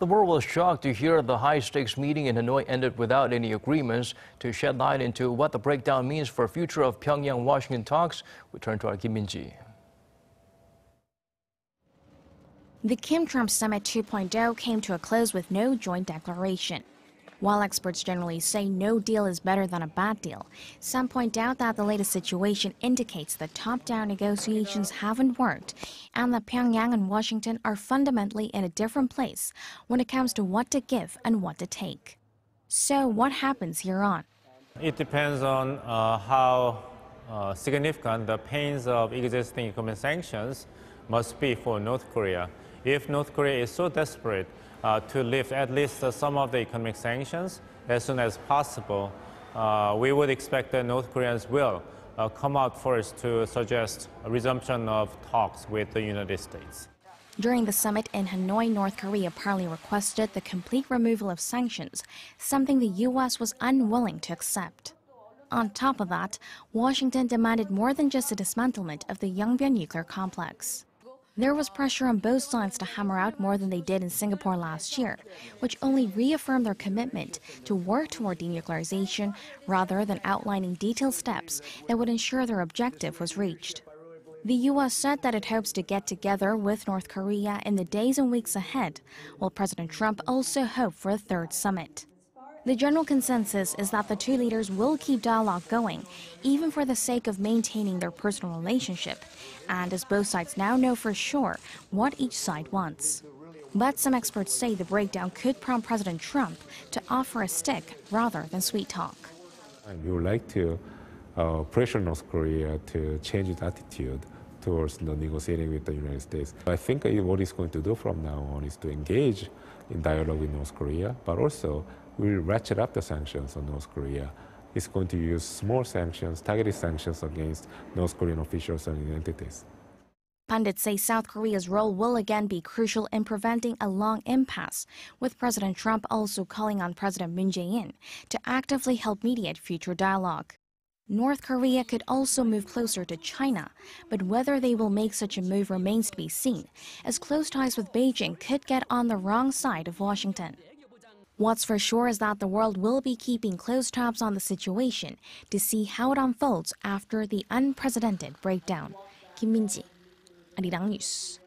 The world was shocked to hear the high-stakes meeting in Hanoi ended without any agreements. To shed light into what the breakdown means for the future of Pyeongyang-Washington talks, we turn to our Kim Min-ji. The Kim-Trump Summit 2.0 came to a close with no joint declaration. While experts generally say no deal is better than a bad deal, some point out that the latest situation indicates that top-down negotiations haven't worked and that Pyongyang and Washington are fundamentally in a different place when it comes to what to give and what to take. So what happens here on? It depends on how significant the pains of existing economic sanctions must be for North Korea. If North Korea is so desperate to lift at least some of the economic sanctions as soon as possible, we would expect that North Koreans will come out first to suggest a resumption of talks with the United States. During the summit in Hanoi, North Korea partly requested the complete removal of sanctions, something the U.S. was unwilling to accept. On top of that, Washington demanded more than just a dismantlement of the Yongbyon nuclear complex. There was pressure on both sides to hammer out more than they did in Singapore last year, which only reaffirmed their commitment to work toward denuclearization rather than outlining detailed steps that would ensure their objective was reached. The U.S. said that it hopes to get together with North Korea in the days and weeks ahead, while President Trump also hoped for a third summit. The general consensus is that the two leaders will keep dialogue going, even for the sake of maintaining their personal relationship, and as both sides now know for sure what each side wants. But some experts say the breakdown could prompt President Trump to offer a stick rather than sweet talk. We would like to pressure North Korea to change its attitude towards negotiating with the United States. I think what it's going to do from now on is to engage in dialogue with North Korea, but also will ratchet up the sanctions on North Korea. It's going to use small sanctions, targeted sanctions against North Korean officials and entities. Pundits say South Korea's role will again be crucial in preventing a long impasse, with President Trump also calling on President Moon Jae-in to actively help mediate future dialogue. North Korea could also move closer to China, but whether they will make such a move remains to be seen, as close ties with Beijing could get on the wrong side of Washington. What's for sure is that the world will be keeping close tabs on the situation to see how it unfolds after the unprecedented breakdown. Kim Min-ji, Arirang News.